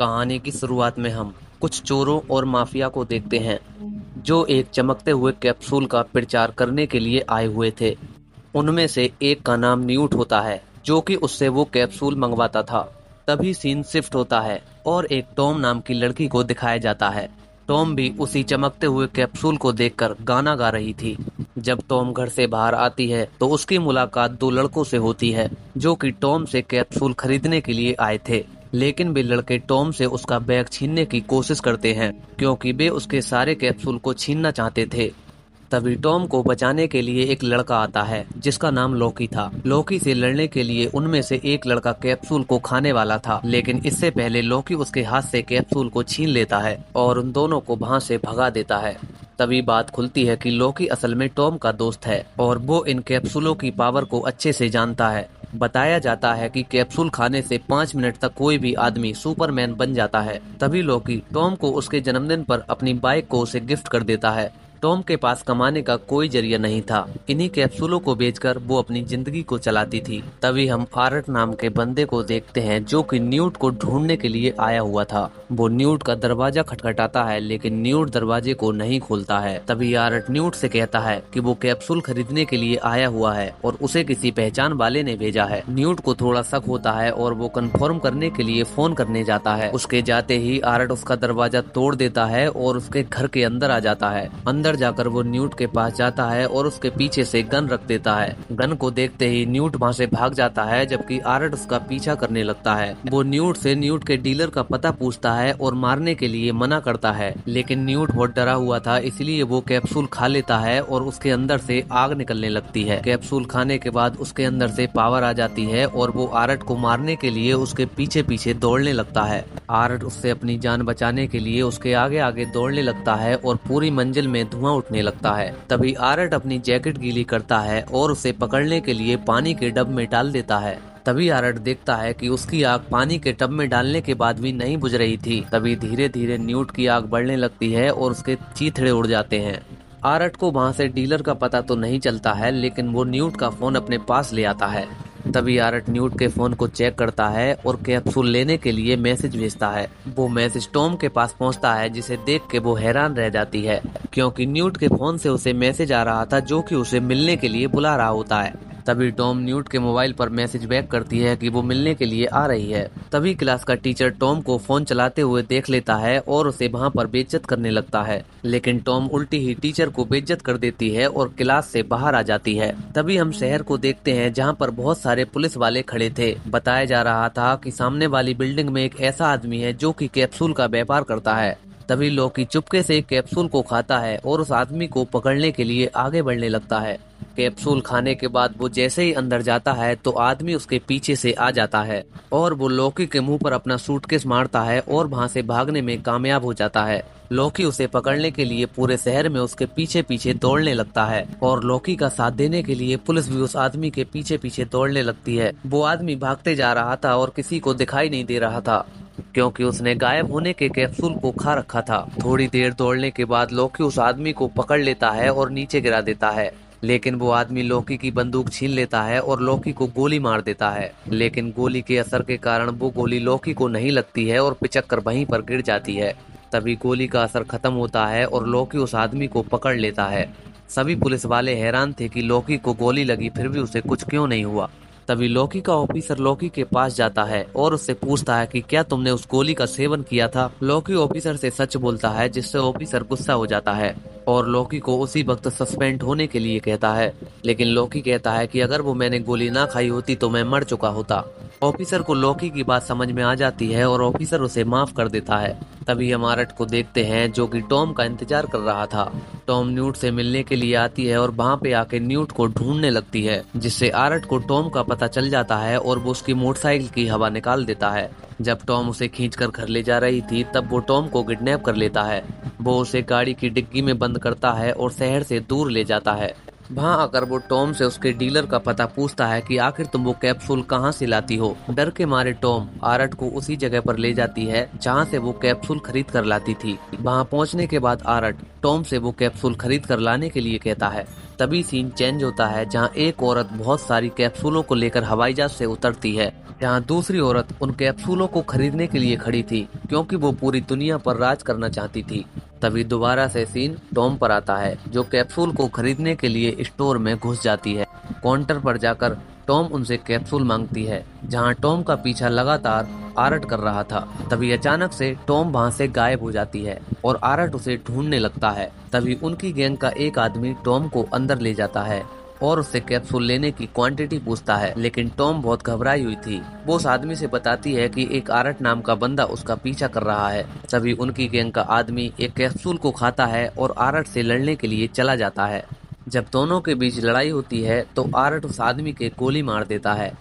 कहानी की शुरुआत में हम कुछ चोरों और माफिया को देखते हैं जो एक चमकते हुए कैप्सूल का प्रचार करने के लिए आए हुए थे। उनमें से एक का नाम न्यूट होता है जो कि उससे वो कैप्सूल मंगवाता था। तभी सीन शिफ्ट होता है और एक टॉम नाम की लड़की को दिखाया जाता है। टॉम भी उसी चमकते हुए कैप्सूल को देखकर गाना गा रही थी। जब टॉम घर से बाहर आती है तो उसकी मुलाकात दो लड़कों से होती है जो कि टॉम से कैप्सूल खरीदने के लिए आए थे। लेकिन वे लड़के टॉम से उसका बैग छीनने की कोशिश करते हैं क्योंकि वे उसके सारे कैप्सूल को छीनना चाहते थे। तभी टॉम को बचाने के लिए एक लड़का आता है जिसका नाम लॉकी था। लॉकी से लड़ने के लिए उनमें से एक लड़का कैप्सूल को खाने वाला था, लेकिन इससे पहले लॉकी उसके हाथ से कैप्सूल को छीन लेता है और उन दोनों को वहां से भगा देता है। तभी बात खुलती है कि लॉकी असल में टॉम का दोस्त है और वो इन कैप्सूलों की पावर को अच्छे से जानता है। बताया जाता है कि कैप्सूल खाने से 5 मिनट तक कोई भी आदमी सुपरमैन बन जाता है। तभी लॉकी टॉम को उसके जन्मदिन पर अपनी बाइक को उसे गिफ्ट कर देता है। टॉम के पास कमाने का कोई जरिया नहीं था। इन्हीं कैप्सूलों को बेचकर वो अपनी जिंदगी को चलाती थी। तभी हम आर्ट नाम के बंदे को देखते हैं जो कि न्यूट को ढूंढने के लिए आया हुआ था। वो न्यूट का दरवाजा खटखटाता है लेकिन न्यूट दरवाजे को नहीं खोलता है। तभी आर्ट न्यूट से कहता है कि वो कैप्सूल खरीदने के लिए आया हुआ है और उसे किसी पहचान वाले ने भेजा है। न्यूट को थोड़ा शक होता है और वो कंफर्म करने के लिए फोन करने जाता है। उसके जाते ही आर्ट उसका दरवाजा तोड़ देता है और उसके घर के अंदर आ जाता है। अंदर जाकर वो न्यूट के पास जाता है और उसके पीछे से गन रख देता है। गन को देखते ही न्यूट वहां से भाग जाता है जबकि आर्ट उसका पीछा करने लगता है। वो न्यूट से न्यूट के डीलर का पता पूछता है और मारने के लिए मना करता है, लेकिन न्यूट बहुत डरा हुआ था इसलिए वो कैप्सूल खा लेता है और उसके अंदर से आग निकलने लगती है। कैप्सूल खाने के बाद उसके अंदर से पावर आ जाती है और वो आर्ट को मारने के लिए उसके पीछे पीछे दौड़ने लगता है। आर्ट उससे अपनी जान बचाने के लिए उसके आगे आगे दौड़ने लगता है और पूरी मंजिल में धुआं उठने लगता है। तभी आर्ट अपनी जैकेट गीली करता है और उसे पकड़ने के लिए पानी के डब में डाल देता है। तभी आर्ट देखता है कि उसकी आग पानी के टब में डालने के बाद भी नहीं बुझ रही थी। तभी धीरे धीरे न्यूट की आग बढ़ने लगती है और उसके चीथड़े उड़ जाते हैं। आर्ट को वहां से डीलर का पता तो नहीं चलता है लेकिन वो न्यूट का फोन अपने पास ले आता है। तभी आर्ट न्यूट के फोन को चेक करता है और कैप्सूल लेने के लिए मैसेज भेजता है। वो मैसेज टॉम के पास पहुंचता है जिसे देख के वो हैरान रह जाती है क्योंकि न्यूट के फोन से उसे मैसेज आ रहा था जो कि उसे मिलने के लिए बुला रहा होता है। तभी टॉम न्यूट के मोबाइल पर मैसेज बैक करती है कि वो मिलने के लिए आ रही है। तभी क्लास का टीचर टॉम को फोन चलाते हुए देख लेता है और उसे वहां पर बेइज्जत करने लगता है, लेकिन टॉम उल्टी ही टीचर को बेइज्जत कर देती है और क्लास से बाहर आ जाती है। तभी हम शहर को देखते हैं जहां पर बहुत सारे पुलिस वाले खड़े थे। बताया जा रहा था कि सामने वाली बिल्डिंग में एक ऐसा आदमी है जो कि कैप्सूल का व्यापार करता है। तभी लॉकी चुपके से कैप्सूल को खाता है और उस आदमी को पकड़ने के लिए आगे बढ़ने लगता है। कैप्सूल खाने के बाद वो जैसे ही अंदर जाता है तो आदमी उसके पीछे से आ जाता है और वो लॉकी के मुंह पर अपना सूटकेस मारता है और वहां से भागने में कामयाब हो जाता है। लॉकी उसे पकड़ने के लिए पूरे शहर में उसके पीछे पीछे दौड़ने लगता है और लॉकी का साथ देने के लिए पुलिस भी उस आदमी के पीछे पीछे दौड़ने लगती है। वो आदमी भागते जा रहा था और किसी को दिखाई नहीं दे रहा था क्योंकि उसने गायब होने के कैप्सूल को खा रखा था। थोड़ी देर दौड़ने के बाद लॉकी उस आदमी को पकड़ लेता है और नीचे गिरा देता है, लेकिन वो आदमी लॉकी की बंदूक छीन लेता है और लॉकी को गोली मार देता है। लेकिन गोली के असर के कारण वो गोली लॉकी को नहीं लगती है और पिचक कर वहीं पर गिर जाती है। तभी गोली का असर खत्म होता है और लॉकी उस आदमी को पकड़ लेता है। सभी पुलिस वाले हैरान थे कि लॉकी को गोली लगी फिर भी उसे कुछ क्यों नहीं हुआ। तभी लॉकी का ऑफिसर लॉकी के पास जाता है और उससे पूछता है कि क्या तुमने उस गोली का सेवन किया था। लॉकी ऑफिसर से सच बोलता है जिससे ऑफिसर गुस्सा हो जाता है और लॉकी को उसी वक्त सस्पेंड होने के लिए कहता है, लेकिन लॉकी कहता है कि अगर वो मैंने गोली ना खाई होती तो मैं मर चुका होता। ऑफिसर को लॉकी की बात समझ में आ जाती है और ऑफिसर उसे माफ कर देता है। तभी हम आर्ट को देखते हैं जो कि टॉम का इंतजार कर रहा था। टॉम न्यूट से मिलने के लिए आती है और वहां पे आके न्यूट को ढूंढने लगती है, जिससे आर्ट को टॉम का पता चल जाता है और वो उसकी मोटरसाइकिल की हवा निकाल देता है। जब टॉम उसे खींचकर घर ले जा रही थी तब वो टॉम को किडनैप कर लेता है। वो उसे गाड़ी की डिग्गी में बंद करता है और शहर से दूर ले जाता है। वहाँ आकर वो टॉम से उसके डीलर का पता पूछता है कि आखिर तुम वो कैप्सूल कहाँ से लाती हो। डर के मारे टॉम आरट को उसी जगह पर ले जाती है जहाँ से वो कैप्सूल खरीद कर लाती थी। वहाँ पहुँचने के बाद आरट टॉम से वो कैप्सूल खरीद कर लाने के लिए कहता है। तभी सीन चेंज होता है जहाँ एक औरत बहुत सारी कैप्सूलों को लेकर हवाई जहाज से उतरती है, जहाँ दूसरी औरत उन कैप्सूलों को खरीदने के लिए खड़ी थी क्योंकि वो पूरी दुनिया पर राज करना चाहती थी। तभी दोबारा से सीन टॉम पर आता है जो कैप्सूल को खरीदने के लिए स्टोर में घुस जाती है। काउंटर पर जाकर टॉम उनसे कैप्सूल मांगती है, जहां टॉम का पीछा लगातार आरट कर रहा था। तभी अचानक से टॉम वहां से गायब हो जाती है और आरट उसे ढूंढने लगता है। तभी उनकी गैंग का एक आदमी टॉम को अंदर ले जाता है और उससे कैप्सूल लेने की क्वांटिटी पूछता है, लेकिन टॉम बहुत घबराई हुई थी। वो उस आदमी से बताती है कि एक आरट नाम का बंदा उसका पीछा कर रहा है। तभी उनकी गैंग का आदमी एक कैप्सूल को खाता है और आरट से लड़ने के लिए चला जाता है। जब दोनों के बीच लड़ाई होती है तो आरट उस आदमी के गोली मार देता है,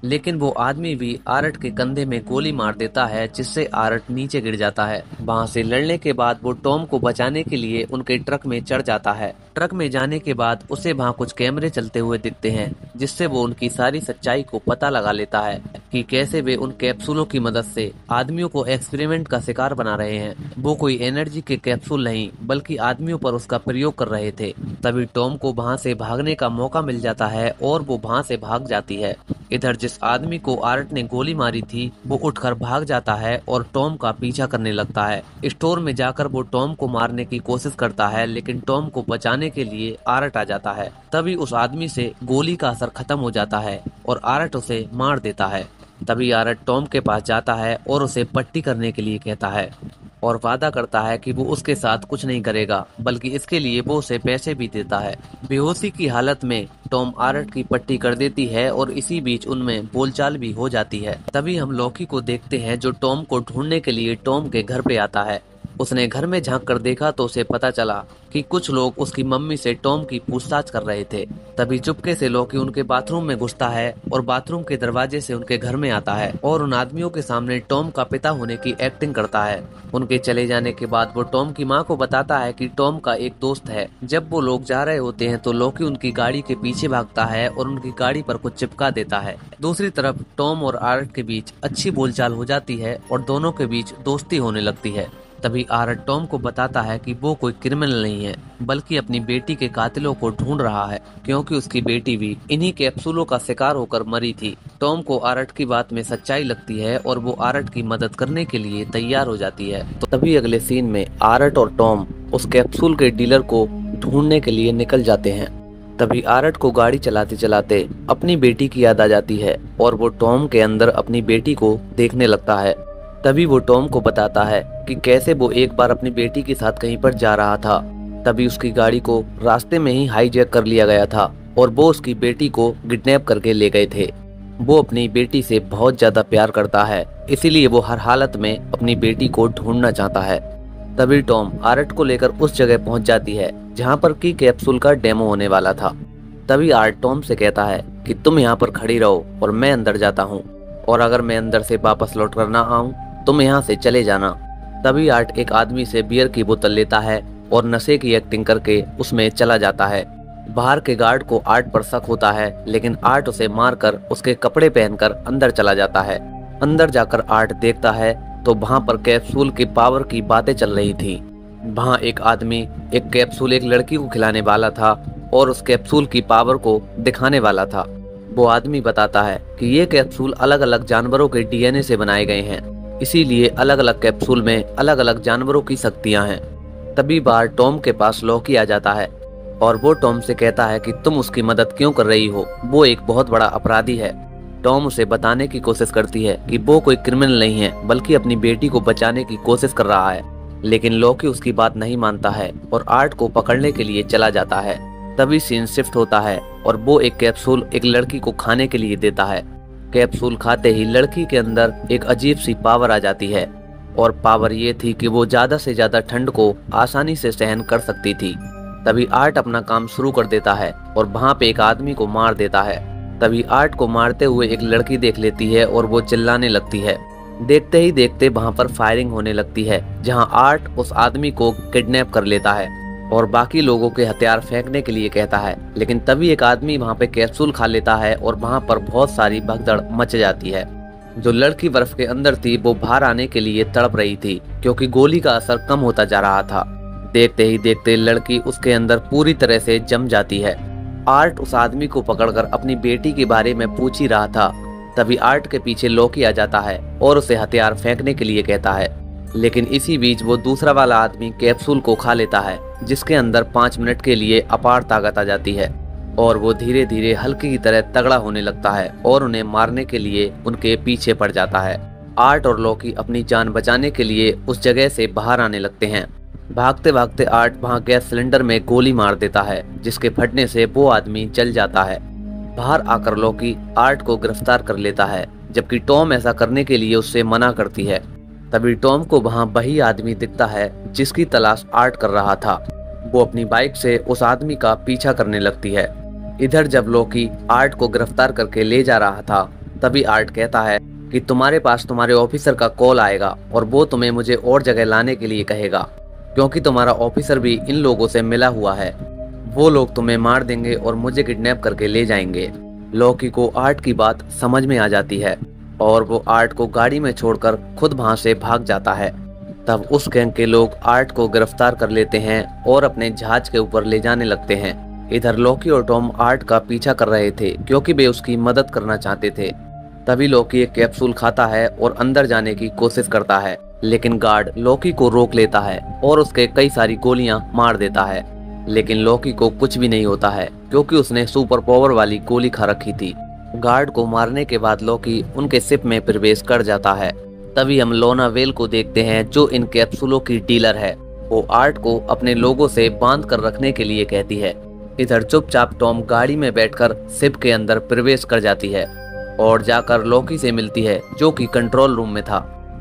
लेकिन वो आदमी भी आरट के कंधे में गोली मार देता है जिससे आरट नीचे गिर जाता है। वहां से लड़ने के बाद वो टॉम को बचाने के लिए उनके ट्रक में चढ़ जाता है। ट्रक में जाने के बाद उसे वहां कुछ कैमरे चलते हुए दिखते हैं, जिससे वो उनकी सारी सच्चाई को पता लगा लेता है कि कैसे वे उन कैप्सूलों की मदद से आदमियों को एक्सपेरिमेंट का शिकार बना रहे हैं। वो कोई एनर्जी के कैप्सूल नहीं बल्कि आदमियों पर उसका प्रयोग कर रहे थे। तभी टॉम को वहां से भागने का मौका मिल जाता है और वो वहां से भाग जाती है। इधर जिस आदमी को आरट ने गोली मारी थी वो उठकर भाग जाता है और टॉम का पीछा करने लगता है। स्टोर में जाकर वो टॉम को मारने की कोशिश करता है, लेकिन टॉम को बचाने के लिए आरट आ जाता है। तभी उस आदमी से गोली का असर खत्म हो जाता है और आरट उसे मार देता है। तभी आरट टॉम के पास जाता है और उसे पट्टी करने के लिए कहता है और वादा करता है कि वो उसके साथ कुछ नहीं करेगा, बल्कि इसके लिए वो उसे पैसे भी देता है। बेहोशी की हालत में टॉम आरट की पट्टी कर देती है और इसी बीच उनमें बोलचाल भी हो जाती है। तभी हम लॉकी को देखते हैं जो टॉम को ढूंढने के लिए टॉम के घर पे आता है। उसने घर में झांक कर देखा तो उसे पता चला कि कुछ लोग उसकी मम्मी से टॉम की पूछताछ कर रहे थे। तभी चुपके से लॉकी उनके बाथरूम में घुसता है और बाथरूम के दरवाजे से उनके घर में आता है और उन आदमियों के सामने टॉम का पिता होने की एक्टिंग करता है। उनके चले जाने के बाद वो टॉम की माँ को बताता है कि टॉम का एक दोस्त है। जब वो लोग जा रहे होते हैं तो लॉकी उनकी गाड़ी के पीछे भागता है और उनकी गाड़ी पर कुछ चिपका देता है। दूसरी तरफ टॉम और आरट के बीच अच्छी बोलचाल हो जाती है और दोनों के बीच दोस्ती होने लगती है। तभी आरट टॉम को बताता है कि वो कोई क्रिमिनल नहीं है बल्कि अपनी बेटी के कातिलों को ढूंढ रहा है, क्योंकि उसकी बेटी भी इन्हीं कैप्सूलों का शिकार होकर मरी थी। टॉम को आरट की बात में सच्चाई लगती है और वो आरट की मदद करने के लिए तैयार हो जाती है। तो तभी अगले सीन में आरट और टॉम उस कैप्सूल के डीलर को ढूंढने के लिए निकल जाते हैं। तभी आरट को गाड़ी चलाते चलाते अपनी बेटी की याद आ जाती है और वो टॉम के अंदर अपनी बेटी को देखने लगता है। तभी वो टॉम को बताता है कि कैसे वो एक बार अपनी बेटी के साथ कहीं पर जा रहा था। तभी उसकी गाड़ी को रास्ते में ही हाईजैक कर लिया गया था और वो उसकी बेटी को किडनैप करके ले गए थे। वो अपनी बेटी से बहुत ज्यादा प्यार करता है, इसीलिए वो हर हालत में अपनी बेटी को ढूंढना चाहता है। तभी टॉम आरट को लेकर उस जगह पहुंच जाती है जहां पर की कैप्सूल का डेमो होने वाला था। तभी आरट टॉम से कहता है कि तुम यहाँ पर खड़ी रहो और मैं अंदर जाता हूँ, और अगर मैं अंदर से वापस लौट कर ना आऊँ तुम यहाँ से चले जाना। तभी आर्ट एक आदमी से बियर की बोतल लेता है और नशे की एक्टिंग करके उसमें चला जाता है। बाहर के गार्ड को आर्ट पर शक होता है, लेकिन आर्ट उसे मारकर उसके कपड़े पहनकर अंदर चला जाता है। अंदर जाकर आर्ट देखता है तो वहाँ पर कैप्सूल की पावर की बातें चल रही थी। वहाँ एक आदमी एक कैप्सूल एक लड़की को खिलाने वाला था और उस कैप्सूल की पावर को दिखाने वाला था। वो आदमी बताता है कि ये कैप्सूल अलग अलग जानवरों के डीएनए से बनाए गए हैं, इसीलिए अलग अलग कैप्सूल में अलग अलग जानवरों की शक्तियां हैं। तभी बाहर टॉम के पास लॉकी आ जाता है और वो टॉम से कहता है कि तुम उसकी मदद क्यों कर रही हो, वो एक बहुत बड़ा अपराधी है। टॉम उसे बताने की कोशिश करती है कि वो कोई क्रिमिनल नहीं है बल्कि अपनी बेटी को बचाने की कोशिश कर रहा है, लेकिन लॉकी उसकी बात नहीं मानता है और आर्ट को पकड़ने के लिए चला जाता है। तभी सीन शिफ्ट होता है और वो एक कैप्सूल एक लड़की को खाने के लिए देता है। कैप्सूल खाते ही लड़की के अंदर एक अजीब सी पावर आ जाती है और पावर ये थी कि वो ज्यादा से ज्यादा ठंड को आसानी से सहन कर सकती थी। तभी आर्ट अपना काम शुरू कर देता है और वहाँ पे एक आदमी को मार देता है। तभी आर्ट को मारते हुए एक लड़की देख लेती है और वो चिल्लाने लगती है। देखते ही देखते वहाँ पर फायरिंग होने लगती है, जहाँ आर्ट उस आदमी को किडनैप कर लेता है और बाकी लोगों के हथियार फेंकने के लिए कहता है। लेकिन तभी एक आदमी वहाँ पे कैप्सूल खा लेता है और वहाँ पर बहुत सारी भगदड़ मच जाती है। जो लड़की बर्फ के अंदर थी वो बाहर आने के लिए तड़प रही थी क्योंकि गोली का असर कम होता जा रहा था। देखते ही देखते लड़की उसके अंदर पूरी तरह से जम जाती है। आर्ट उस आदमी को पकड़कर अपनी बेटी के बारे में पूछ ही रहा था। तभी आर्ट के पीछे लॉकी आ जाता है और उसे हथियार फेंकने के लिए कहता है। लेकिन इसी बीच वो दूसरा वाला आदमी कैप्सूल को खा लेता है, जिसके अंदर 5 मिनट के लिए अपार ताकत आ जाती है और वो धीरे धीरे हल्के की तरह तगड़ा होने लगता है और उन्हें मारने के लिए उनके पीछे पड़ जाता है। आर्ट और लॉकी अपनी जान बचाने के लिए उस जगह से बाहर आने लगते हैं। भागते भागते आर्ट वहाँ गैस सिलेंडर में गोली मार देता है, जिसके फटने से वो आदमी जल जाता है। बाहर आकर लॉकी आर्ट को गिरफ्तार कर लेता है, जबकि टॉम ऐसा करने के लिए उससे मना करती है। तभी टॉम को वहाँ वही आदमी दिखता है जिसकी तलाश आर्ट कर रहा था। वो अपनी बाइक से उस आदमी का पीछा करने लगती है। इधर जब लॉकी आर्ट को गिरफ्तार करके ले जा रहा था, तभी आर्ट कहता है कि तुम्हारे पास तुम्हारे ऑफिसर का कॉल आएगा और वो तुम्हें मुझे और जगह लाने के लिए कहेगा, क्योंकि तुम्हारा ऑफिसर भी इन लोगों से मिला हुआ है। वो लोग तुम्हें मार देंगे और मुझे किडनैप करके ले जाएंगे। लॉकी को आर्ट की बात समझ में आ जाती है और वो आर्ट को गाड़ी में छोड़कर खुद वहां से भाग जाता है। तब उस गैंग के लोग आर्ट को गिरफ्तार कर लेते हैं और अपने जहाज के ऊपर ले जाने लगते हैं। इधर लॉकी और टॉम आर्ट का पीछा कर रहे थे क्योंकि वे उसकी मदद करना चाहते थे। तभी लॉकी एक कैप्सूल खाता है और अंदर जाने की कोशिश करता है, लेकिन गार्ड लॉकी को रोक लेता है और उसके कई सारी गोलियां मार देता है। लेकिन लॉकी को कुछ भी नहीं होता है क्योंकि उसने सुपर पावर वाली गोली खा रखी थी। गार्ड को मारने के बाद लॉकी उनके शिप में प्रवेश कर जाता है। तभी हम लोना वेल को देखते हैं जो इन कैप्सूलों की डीलर है। वो आर्ट को अपने लोगों से बांध कर रखने के लिए कहती है। इधर चुपचाप टॉम गाड़ी में बैठकर शिप के अंदर प्रवेश कर जाती है और जाकर लॉकी से मिलती है जो कि कंट्रोल रूम में था।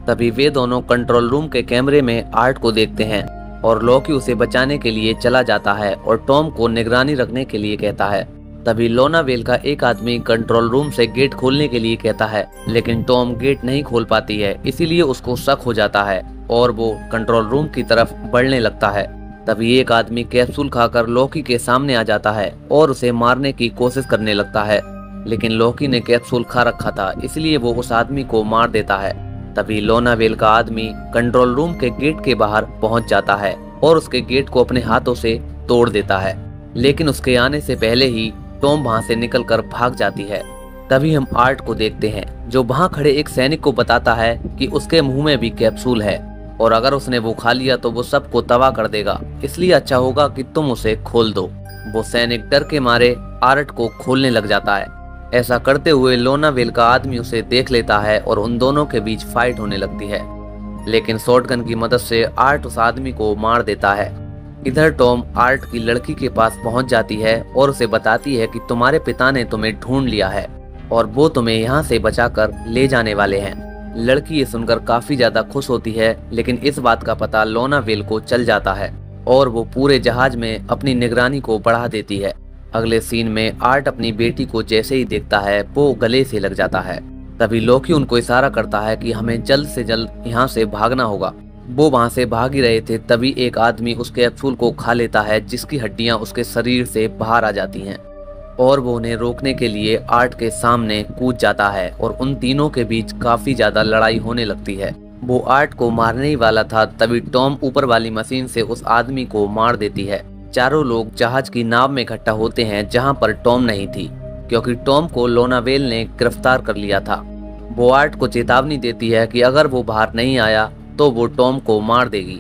तभी वे दोनों कंट्रोल रूम के कैमरे में आर्ट को देखते हैं और लॉकी उसे बचाने के लिए चला जाता है और टॉम को निगरानी रखने के लिए कहता है। तभी लोना वेल का एक आदमी कंट्रोल रूम से गेट खोलने के लिए कहता है, लेकिन टॉम गेट नहीं खोल पाती है, इसीलिए उसको शक हो जाता है और वो कंट्रोल रूम की तरफ बढ़ने लगता है। तभी एक आदमी कैप्सूल खाकर लॉकी के सामने आ जाता है और उसे मारने की कोशिश करने लगता है, लेकिन लॉकी ने कैप्सूल खा रखा था, इसलिए वो उस आदमी को मार देता है। तभी लोना वेल का आदमी कंट्रोल रूम के गेट के बाहर पहुंच जाता है और उसके गेट को अपने हाथों से तोड़ देता है, लेकिन उसके आने से पहले ही टॉम वहां से निकलकर भाग जाती है। तभी हम आर्ट को देखते हैं जो वहां खड़े एक सैनिक को बताता है कि उसके मुंह में भी कैप्सूल है और अगर उसने वो खा लिया तो वो सबको तबाह कर देगा, इसलिए अच्छा होगा कि तुम उसे खोल दो। वो सैनिक डर के मारे आर्ट को खोलने लग जाता है। ऐसा करते हुए लोना वेल का आदमी उसे देख लेता है और उन दोनों के बीच फाइट होने लगती है, लेकिन शॉटगन की मदद से आर्ट उस आदमी को मार देता है। इधर टॉम आर्ट की लड़की के पास पहुंच जाती है और उसे बताती है कि तुम्हारे पिता ने तुम्हें ढूंढ लिया है और वो तुम्हें यहाँ से बचाकर ले जाने वाले हैं। लड़की ये सुनकर काफी ज्यादा खुश होती है, लेकिन इस बात का पता लोना वेल को चल जाता है और वो पूरे जहाज में अपनी निगरानी को बढ़ा देती है। अगले सीन में आर्ट अपनी बेटी को जैसे ही देखता है वो गले से लग जाता है। तभी लॉकी उनको इशारा करता है कि हमें जल्द से जल्द यहाँ से भागना होगा। वो वहाँ से भाग ही रहे थे, तभी एक आदमी उस कैप्सूल को खा लेता है जिसकी हड्डियां उसके शरीर से बाहर आ जाती हैं और वो उन्हें रोकने के लिए आर्ट के सामने कूद जाता है और उन तीनों के बीच काफी ज्यादा लड़ाई होने लगती है। वो आर्ट को मारने ही वाला था, तभी टॉम ऊपर वाली मशीन से उस आदमी को मार देती है। चारों लोग जहाज की नाव में इकट्ठा होते हैं जहां पर टॉम नहीं थी, क्योंकि टॉम को लोना वेल ने गिरफ्तार कर लिया था। वो आर्ट को चेतावनी देती है कि अगर वो बाहर नहीं आया तो वो टॉम को मार देगी।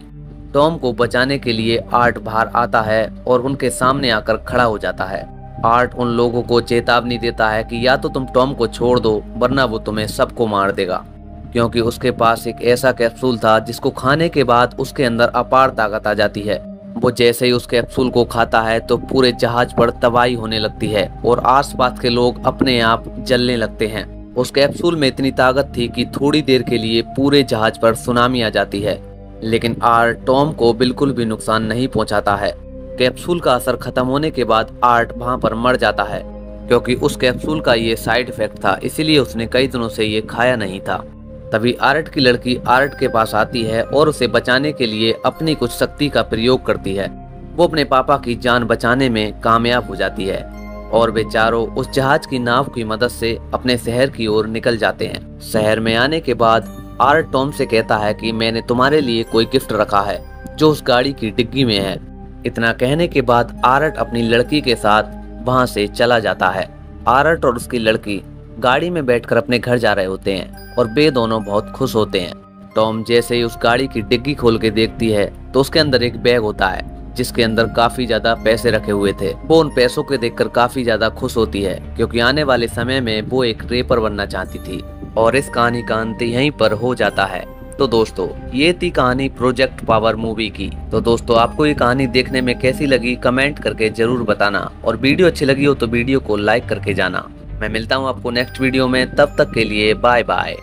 टॉम को बचाने के लिए आर्ट बाहर आता है और उनके सामने आकर खड़ा हो जाता है। आर्ट उन लोगों को चेतावनी देता है कि या तो तुम टॉम को छोड़ दो वरना वो तुम्हें सबको मार देगा, क्योंकि उसके पास एक ऐसा कैप्सूल था जिसको खाने के बाद उसके अंदर अपार ताकत आ जाती है। वो जैसे ही उस कैप्सूल को खाता है तो पूरे जहाज पर तबाही होने लगती है और आसपास के लोग अपने आप जलने लगते हैं। उस कैप्सूल में इतनी ताकत थी कि थोड़ी देर के लिए पूरे जहाज पर सुनामी आ जाती है, लेकिन आर्ट टॉम को बिल्कुल भी नुकसान नहीं पहुंचाता है। कैप्सूल का असर खत्म होने के बाद आर्ट वहां पर मर जाता है, क्योंकि उस कैप्सूल का ये साइड इफेक्ट था, इसीलिए उसने कई दिनों से ये खाया नहीं था। तभी आर्ट की लड़की आर्ट के पास आती है और उसे बचाने के लिए अपनी कुछ शक्ति का प्रयोग करती है। वो अपने पापा की जान बचाने में कामयाब हो जाती है और वे चारों उस जहाज की नाव की मदद से अपने शहर की ओर निकल जाते हैं। शहर में आने के बाद आर्ट टॉम से कहता है कि मैंने तुम्हारे लिए कोई गिफ्ट रखा है जो उस गाड़ी की डिग्गी में है। इतना कहने के बाद आर्ट अपनी लड़की के साथ वहां से चला जाता है। आर्ट और उसकी लड़की गाड़ी में बैठकर अपने घर जा रहे होते हैं और वे दोनों बहुत खुश होते हैं। टॉम जैसे ही उस गाड़ी की डिग्गी खोल के देखती है तो उसके अंदर एक बैग होता है जिसके अंदर काफी ज्यादा पैसे रखे हुए थे। वो उन पैसों को देखकर काफी ज्यादा खुश होती है क्योंकि आने वाले समय में वो एक रेपर बनना चाहती थी। और इस कहानी का अंत यहीं पर हो जाता है। तो दोस्तों, ये थी कहानी प्रोजेक्ट पावर मूवी की। तो दोस्तों, आपको ये कहानी देखने में कैसी लगी कमेंट करके जरूर बताना, और वीडियो अच्छी लगी हो तो वीडियो को लाइक करके जाना। मैं मिलता हूँ आपको नेक्स्ट वीडियो में, तब तक के लिए बाय बाय।